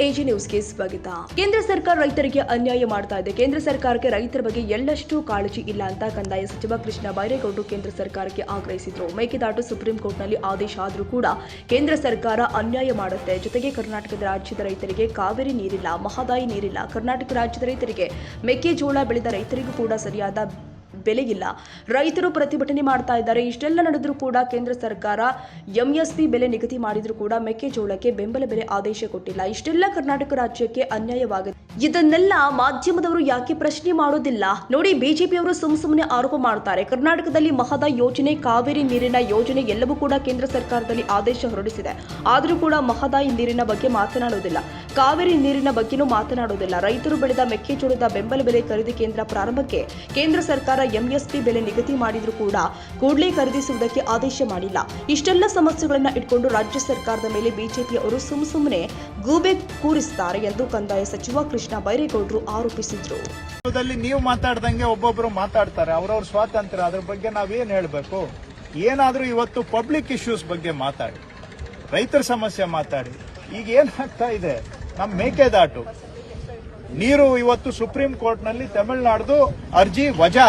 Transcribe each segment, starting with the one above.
AG ನ್ಯೂಸ್ಗೆ ಸ್ವಾಗತ. ಕೇಂದ್ರ ಸರ್ಕಾರ ರೈತರಿಗೆ ಅನ್ಯಾಯ ಮಾಡ್ತಾ ಇದೆ. ಕೇಂದ್ರ ಸರ್ಕಾರಕ್ಕೆ ರೈತರ ಬಗ್ಗೆ ಎಳ್ಳಷ್ಟು ಕಾಳಜಿ ಇಲ್ಲ ಅಂತ ಕಂದಾಯ ಸಚಿವ ಕೃಷ್ಣ ಬೈರೇಗೌಡರು ಕೇಂದ್ರ ಸರ್ಕಾರಕ್ಕೆ ಆಗ್ರಹಿಸಿದರು. ಮೇಕೆದಾಟು ಸುಪ್ರೀಂ ಕೋರ್ಟ್ನಲ್ಲಿ ಆದೇಶ ಆದರೂ ಕೂಡ ಕೇಂದ್ರ ಸರ್ಕಾರ ಅನ್ಯಾಯ ಮಾಡುತ್ತೆ. ಜೊತೆಗೆ ಕರ್ನಾಟಕದ ರಾಜ್ಯದ ರೈತರಿಗೆ ಕಾವೇರಿ ನೀರಿಲ್ಲ, ಮಹದಾಯಿ ನೀರಿಲ್ಲ. ಕರ್ನಾಟಕ ರಾಜ್ಯದ ರೈತರಿಗೆ ಮೆಕ್ಕೆಜೋಳ ಬೆಳೆದ ರೈತರಿಗೂ ಕೂಡ ಸರಿಯಾದ ಬೆಲೆ ಇಲ್ಲ. ರೈತರು ಪ್ರತಿಭಟನೆ ಮಾಡ್ತಾ ಇದ್ದಾರೆ. ಇಷ್ಟೆಲ್ಲ ನಡೆದರೂ ಕೂಡ ಕೇಂದ್ರ ಸರ್ಕಾರ ಎಂಎಸ್ಪಿ ಬೆಲೆ ನಿಗದಿ ಮಾಡಿದ್ರೂ ಕೂಡ ಮೆಕ್ಕೆಜೋಳಕ್ಕೆ ಬೆಂಬಲ ಬೆಲೆ ಆದೇಶ ಕೊಟ್ಟಿಲ್ಲ. ಇಷ್ಟೆಲ್ಲ ಕರ್ನಾಟಕ ರಾಜ್ಯಕ್ಕೆ ಅನ್ಯಾಯವಾಗಿದೆ. ಇದನ್ನೆಲ್ಲ ಮಾಧ್ಯಮದವರು ಯಾಕೆ ಪ್ರಶ್ನೆ ಮಾಡೋದಿಲ್ಲ? ನೋಡಿ, ಬಿಜೆಪಿಯವರು ಸುಮ್ಮನೆ ಆರೋಪ ಮಾಡ್ತಾರೆ. ಕರ್ನಾಟಕದಲ್ಲಿ ಮಹದಾಯಿ ಯೋಜನೆ, ಕಾವೇರಿ ನೀರಿನ ಯೋಜನೆ ಎಲ್ಲವೂ ಕೂಡ ಕೇಂದ್ರ ಸರ್ಕಾರದಲ್ಲಿ ಆದೇಶ ಹೊರಡಿಸಿದೆ. ಆದರೂ ಕೂಡ ಮಹದಾಯಿ ನೀರಿನ ಬಗ್ಗೆ ಮಾತನಾಡೋದಿಲ್ಲ, ಕಾವೇರಿ ನೀರಿನ ಬಗ್ಗೆನೂ ಮಾತನಾಡೋದಿಲ್ಲ. ರೈತರು ಬೆಳೆದ ಮೆಕ್ಕೆಜೋಳದ ಬೆಂಬಲ ಬೆಲೆ ಖರೀದಿ ಕೇಂದ್ರ ಪ್ರಾರಂಭಕ್ಕೆ ಕೇಂದ್ರ ಸರ್ಕಾರ ಎಂಎಸ್ಪಿ ಬೆಲೆ ನಿಗದಿ ಮಾಡಿದ್ರೂ ಕೂಡ ಕೂಡಲೇ ಖರೀದಿಸುವುದಕ್ಕೆ ಆದೇಶ ಮಾಡಿಲ್ಲ. ಇಷ್ಟೆಲ್ಲ ಸಮಸ್ಯೆಗಳನ್ನ ಇಟ್ಕೊಂಡು ರಾಜ್ಯ ಸರ್ಕಾರದ ಮೇಲೆ ಬಿಜೆಪಿಯವರು ಸುಮ್ಮನೆ ಗೂಬೆ ಕೂರಿಸುತ್ತಾರೆ ಎಂದು ಕಂದಾಯ ಸಚಿವ ಕೃಷ್ಣ ಬೈರೇಗೌಡರು ಆರೋಪಿಸಿದರು. ನೀವು ಮಾತಾಡ್ದಂಗೆ ಒಬ್ಬೊಬ್ರು ಮಾತಾಡ್ತಾರೆ, ಅವ್ರವ್ರ ಸ್ವಾತಂತ್ರ್ಯ, ಅದ್ರ ಬಗ್ಗೆ ನಾವೇನ್ ಹೇಳ್ಬೇಕು? ಏನಾದ್ರೂ ಇವತ್ತು ಪಬ್ಲಿಕ್ ಇಶ್ಯೂಸ್ ಬಗ್ಗೆ ಮಾತಾಡಿ, ರೈತರ ಸಮಸ್ಯೆ ಮಾತಾಡಿ. ಈಗ ಏನಾಗ್ತಾ ಇದೆ, ನಮ್ಮ ಮೇಕೆದಾಟು ನೀರು ಇವತ್ತು ಸುಪ್ರೀಂ ಕೋರ್ಟ್ ನಲ್ಲಿ ತಮಿಳುನಾಡು ಅರ್ಜಿ ವಜಾ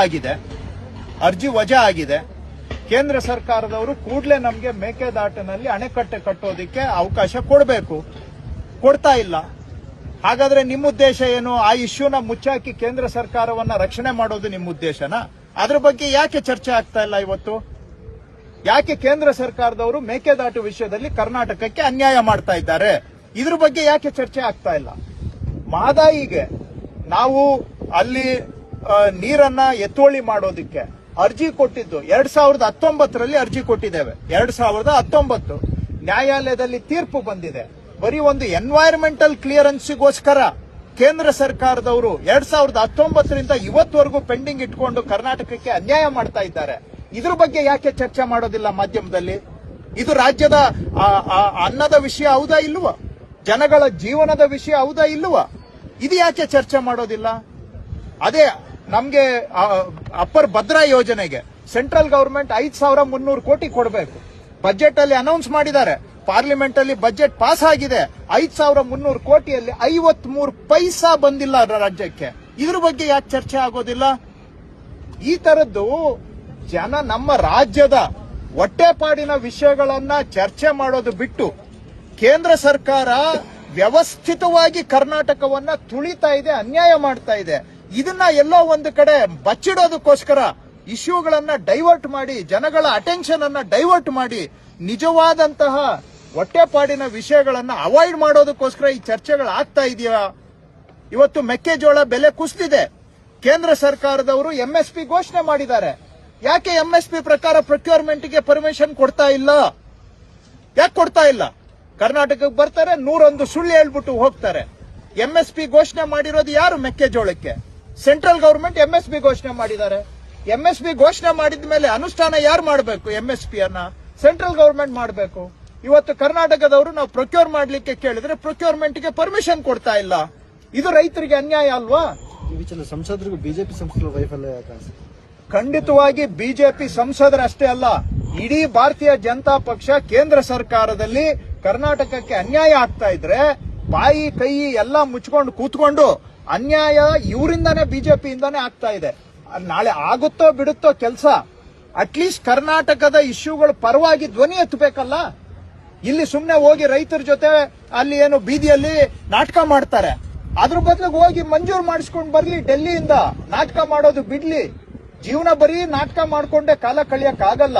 ಆಗಿದೆ. ಕೇಂದ್ರ ಸರ್ಕಾರದವರು ಕೂಡಲೇ ನಮಗೆ ಮೇಕೆದಾಟಿನಲ್ಲಿ ಅಣೆಕಟ್ಟೆ ಕಟ್ಟೋದಕ್ಕೆ ಅವಕಾಶ ಕೊಡಬೇಕು, ಕೊಡ್ತಾ ಇಲ್ಲ. ಹಾಗಾದ್ರೆ ನಿಮ್ಮ ಉದ್ದೇಶ ಏನು? ಆ ಇಶ್ಯೂನ ಮುಚ್ಚಾಕಿ ಕೇಂದ್ರ ಸರ್ಕಾರವನ್ನ ರಕ್ಷಣೆ ಮಾಡೋದು ನಿಮ್ಮ ಉದ್ದೇಶನಾ? ಅದ್ರ ಬಗ್ಗೆ ಯಾಕೆ ಚರ್ಚೆ ಆಗ್ತಾ ಇಲ್ಲ ಇವತ್ತು? ಯಾಕೆ ಕೇಂದ್ರ ಸರ್ಕಾರದವರು ಮೇಕೆದಾಟು ವಿಷಯದಲ್ಲಿ ಕರ್ನಾಟಕಕ್ಕೆ ಅನ್ಯಾಯ ಮಾಡ್ತಾ ಇದ್ದಾರೆ? ಇದ್ರ ಬಗ್ಗೆ ಯಾಕೆ ಚರ್ಚೆ ಆಗ್ತಾ ಇಲ್ಲ? ಮಹದಾಯಿಗೆ ನಾವು ಅಲ್ಲಿ ನೀರನ್ನ ಎತ್ತುವಳಿ ಮಾಡೋದಕ್ಕೆ ಅರ್ಜಿ ಕೊಟ್ಟಿದ್ದು 2019ರಲ್ಲಿ ಅರ್ಜಿ ಕೊಟ್ಟಿದ್ದೇವೆ. 2019 ನ್ಯಾಯಾಲಯದಲ್ಲಿ ತೀರ್ಪು ಬಂದಿದೆ. ಬರೀ ಒಂದು ಎನ್ವೈರನ್ಮೆಂಟಲ್ ಕ್ಲಿಯರೆನ್ಸ್ಗೋಸ್ಕರ ಕೇಂದ್ರ ಸರ್ಕಾರದವರು 2019ರಿಂದ ಇವತ್ತವರೆಗೂ ಪೆಂಡಿಂಗ್ ಇಟ್ಕೊಂಡು ಕರ್ನಾಟಕಕ್ಕೆ ಅನ್ಯಾಯ ಮಾಡ್ತಾ ಇದ್ದಾರೆ. ಇದ್ರ ಬಗ್ಗೆ ಯಾಕೆ ಚರ್ಚೆ ಮಾಡೋದಿಲ್ಲ ಮಾಧ್ಯಮದಲ್ಲಿ? ಇದು ರಾಜ್ಯದ ಅನ್ನದ ವಿಷಯ ಹೌದಾ ಇಲ್ವಾ? ಜನಗಳ ಜೀವನದ ವಿಷಯ ಹೌದಾ ಇಲ್ವಾ? ಇದು ಯಾಕೆ ಚರ್ಚೆ ಮಾಡೋದಿಲ್ಲ? ಅದೇ ನಮ್ಗೆ ಅಪ್ಪರ್ ಭದ್ರಾ ಯೋಜನೆಗೆ ಸೆಂಟ್ರಲ್ ಗವರ್ಮೆಂಟ್ 5,300 ಕೋಟಿ ಕೊಡಬೇಕು. ಬಜೆಟ್ ಅಲ್ಲಿ ಅನೌನ್ಸ್ ಮಾಡಿದ್ದಾರೆ, ಪಾರ್ಲಿಮೆಂಟ್ ಅಲ್ಲಿ ಬಜೆಟ್ ಪಾಸ್ ಆಗಿದೆ. 5,300 ಕೋಟಿಯಲ್ಲಿ 53 ಪೈಸಾ ಬಂದಿಲ್ಲ ರಾಜ್ಯಕ್ಕೆ. ಇದ್ರ ಬಗ್ಗೆ ಯಾಕೆ ಚರ್ಚೆ ಆಗೋದಿಲ್ಲ? ಈ ತರದ್ದು ನಮ್ಮ ರಾಜ್ಯದ ಹೊಟ್ಟೆಪಾಡಿನ ವಿಷಯಗಳನ್ನ ಚರ್ಚೆ ಮಾಡೋದು ಬಿಟ್ಟು ಕೇಂದ್ರ ಸರ್ಕಾರ ವ್ಯವಸ್ಥಿತವಾಗಿ ಕರ್ನಾಟಕವನ್ನ ತುಳಿತಾ ಇದೆ, ಅನ್ಯಾಯ ಮಾಡ್ತಾ ಇದೆ. ಇದನ್ನ ಎಲ್ಲೋ ಒಂದು ಕಡೆ ಬಚ್ಚಿಡೋದಕ್ಕೋಸ್ಕರ ಇಶ್ಯೂಗಳನ್ನ ಡೈವರ್ಟ್ ಮಾಡಿ, ಜನಗಳ ಅಟೆನ್ಷನ್ ಅನ್ನ ಡೈವರ್ಟ್ ಮಾಡಿ, ನಿಜವಾದಂತಹ ಹೊಟ್ಟೆಪಾಡಿನ ವಿಷಯಗಳನ್ನ ಅವಾಯ್ಡ್ ಮಾಡೋದಕ್ಕೋಸ್ಕರ ಈ ಚರ್ಚೆಗಳು ಆಗ್ತಾ ಇದೆಯಾ? ಇವತ್ತು ಮೆಕ್ಕೆಜೋಳ ಬೆಲೆ ಕುಸಿದಿದೆ. ಕೇಂದ್ರ ಸರ್ಕಾರದವರು ಎಂಎಸ್ಪಿ ಘೋಷಣೆ ಮಾಡಿದ್ದಾರೆ. ಯಾಕೆ ಎಂಎಸ್ಪಿ ಪ್ರಕಾರ ಪ್ರೊಕ್ಯೂರ್ಮೆಂಟ್ಗೆ ಪರ್ಮಿಷನ್ ಕೊಡ್ತಾ ಇಲ್ಲ? ಯಾಕೆ ಕೊಡ್ತಾ ಇಲ್ಲ? ಕರ್ನಾಟಕಕ್ಕೆ ಬರ್ತಾರೆ, 101 ಸುಳ್ಳು ಹೇಳ್ಬಿಟ್ಟು ಹೋಗ್ತಾರೆ. ಎಂಎಸ್ಪಿ ಘೋಷಣೆ ಮಾಡಿರೋದು ಯಾರು? ಮೆಕ್ಕೆಜೋಳಕ್ಕೆ ಸೆಂಟ್ರಲ್ ಗವರ್ಮೆಂಟ್ ಎಂಎಸ್ಪಿ ಘೋಷಣೆ ಮಾಡಿದ್ದಾರೆ. ಎಂಎಸ್ಪಿ ಘೋಷಣೆ ಮಾಡಿದ ಮೇಲೆ ಅನುಷ್ಠಾನ ಯಾರು ಮಾಡಬೇಕು? ಎಂಎಸ್ಪಿ ಅನ್ನ ಸೆಂಟ್ರಲ್ ಗವರ್ಮೆಂಟ್ ಮಾಡಬೇಕು. ಇವತ್ತು ಕರ್ನಾಟಕದವರು ನಾವು ಪ್ರೊಕ್ಯೂರ್ ಮಾಡ್ಲಿಕ್ಕೆ ಕೇಳಿದ್ರೆ ಪ್ರೊಕ್ಯೂರ್ಮೆಂಟ್ಗೆ ಪರ್ಮಿಷನ್ ಕೊಡ್ತಾ ಇಲ್ಲ. ಇದು ರೈತರಿಗೆ ಅನ್ಯಾಯ ಅಲ್ವಾ? ಸಂಸದರಿಗೂ ಬಿಜೆಪಿ ಸಂಸದರು ವೈಫಲ್ಯ. ಖಂಡಿತವಾಗಿ ಬಿಜೆಪಿ ಸಂಸದರಷ್ಟೇ ಅಲ್ಲ, ಇಡೀ ಭಾರತೀಯ ಜನತಾ ಪಕ್ಷ ಕೇಂದ್ರ ಸರ್ಕಾರದಲ್ಲಿ ಕರ್ನಾಟಕಕ್ಕೆ ಅನ್ಯಾಯ ಆಗ್ತಾ ಇದ್ರೆ ಬಾಯಿ ಕೈ ಎಲ್ಲ ಮುಚ್ಕೊಂಡು ಕೂತ್ಕೊಂಡು ಅನ್ಯಾಯ ಇವರಿಂದಾನೇ, ಬಿಜೆಪಿಯಿಂದಾನೇ ಆಗ್ತಾ ಇದೆ. ನಾಳೆ ಆಗುತ್ತೋ ಬಿಡುತ್ತೋ ಕೆಲಸ, ಅಟ್ಲೀಸ್ಟ್ ಕರ್ನಾಟಕದ ಇಶ್ಯೂಗಳ ಪರವಾಗಿ ಧ್ವನಿ ಎತ್ತಬೇಕಲ್ಲ. ಇಲ್ಲಿ ಸುಮ್ನೆ ಹೋಗಿ ರೈತರ ಜೊತೆ ಅಲ್ಲಿ ಏನು ಬೀದಿಯಲ್ಲಿ ನಾಟಕ ಮಾಡ್ತಾರೆ. ಅದ್ರ ಬದಲಿಗೆ ಹೋಗಿ ಮಂಜೂರು ಮಾಡಿಸ್ಕೊಂಡು ಬರ್ಲಿ, ಡೆಲ್ಲಿಯಿಂದ ನಾಟಕ ಮಾಡೋದು ಬಿಡ್ಲಿ. ಜೀವನ ಬರೀ ನಾಟಕ ಮಾಡ್ಕೊಂಡೆ ಕಾಲ ಕಳಿಯಕ್ಕಾಗಲ್ಲ.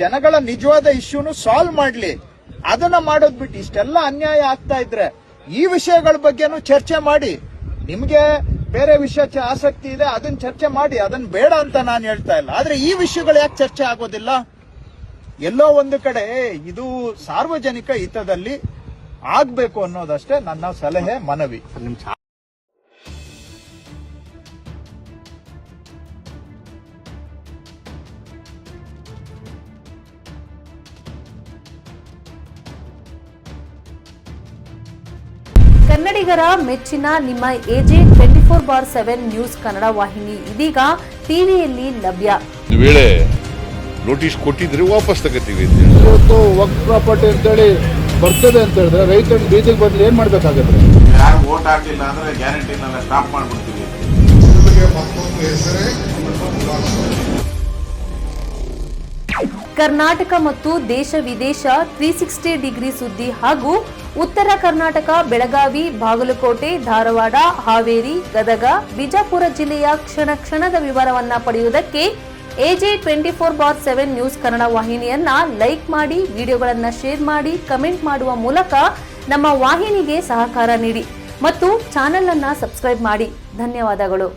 ಜನಗಳ ನಿಜವಾದ ಇಶ್ಯೂನು ಸಾಲ್ವ್ ಮಾಡ್ಲಿ. ಅದನ್ನ ಮಾಡೋದ್ ಬಿಟ್ಟು ಇಷ್ಟೆಲ್ಲ ಅನ್ಯಾಯ ಆಗ್ತಾ ಇದ್ರೆ ಈ ವಿಷಯಗಳ ಬಗ್ಗೆನೂ ಚರ್ಚೆ ಮಾಡಿ. ನಿಮ್ಗೆ ಬೇರೆ ವಿಷಯ ಆಸಕ್ತಿ ಇದೆ, ಅದನ್ನ ಚರ್ಚೆ ಮಾಡಿ, ಅದನ್ನ ಬೇಡ ಅಂತ ನಾನು ಹೇಳ್ತಾ ಇಲ್ಲ. ಆದ್ರೆ ಈ ವಿಷಯಗಳು ಯಾಕೆ ಚರ್ಚೆ ಆಗೋದಿಲ್ಲ? ಎಲ್ಲೋ ಒಂದು ಕಡೆ ಇದು ಸಾರ್ವಜನಿಕ ಹಿತದಲ್ಲಿ ಆಗ್ಬೇಕು ಅನ್ನೋದಷ್ಟೇ ನನ್ನ ಸಲಹೆ, ಮನವಿ. ಕನ್ನಡಿಗರ ಮೆಚ್ಚಿನ ನಿಮ್ಮ ಎಜೆ 24/7 ನ್ಯೂಸ್ ಕನ್ನಡ ವಾಹಿನಿ ಇದೀಗ ಟಿವಿಯಲ್ಲಿ ಲಭ್ಯ. ವೇಳೆ ನೋಟಿಸ್ ಕೊಟ್ಟಿದ್ರೆ ವಾಪಸ್ ತಗೋತೀವಿ. ವಕ್ಫ್ ಪ್ರಾಪರ್ಟಿ ಅಂತೇಳಿ ಬರ್ತದೆ ಅಂತ ಹೇಳಿದ್ರೆ ರೈತರು ಬೀದಿಗೆ ಬದಲು ಏನ್ ಮಾಡ್ಬೇಕಾಗತ್ತೆ? ಯಾರು ವೋಟ್ ಹಾಕಲಿಲ್ಲ ಅಂದ್ರೆ ಗ್ಯಾರಂಟಿನೆಲ್ಲ ಸ್ಟಾಪ್ ಮಾಡ್ಬಿಡ್ತೀವಿ. ಕರ್ನಾಟಕ ಮತ್ತು ದೇಶ ವಿದೇಶ 360 ಡಿಗ್ರಿ ಸುದ್ದಿ ಹಾಗೂ ಉತ್ತರ ಕರ್ನಾಟಕ ಬೆಳಗಾವಿ, ಬಾಗಲಕೋಟೆ, ಧಾರವಾಡ, ಹಾವೇರಿ, ಗದಗ, ಬಿಜಾಪುರ ಜಿಲ್ಲೆಯ ಕ್ಷಣ ಕ್ಷಣದ ವಿವರವನ್ನ ಪಡೆಯುವುದಕ್ಕೆ AJ 24/7 ನ್ಯೂಸ್ ಕನ್ನಡ ವಾಹಿನಿಯನ್ನ ಲೈಕ್ ಮಾಡಿ, ವಿಡಿಯೋಗಳನ್ನ ಶೇರ್ ಮಾಡಿ, ಕಮೆಂಟ್ ಮಾಡುವ ಮೂಲಕ ನಮ್ಮ ವಾಹಿನಿಗೆ ಸಹಕಾರ ನೀಡಿ ಮತ್ತು ಚಾನೆಲ್ ಅನ್ನ ಸಬ್ಸ್ಕ್ರೈಬ್ ಮಾಡಿ. ಧನ್ಯವಾದಗಳು.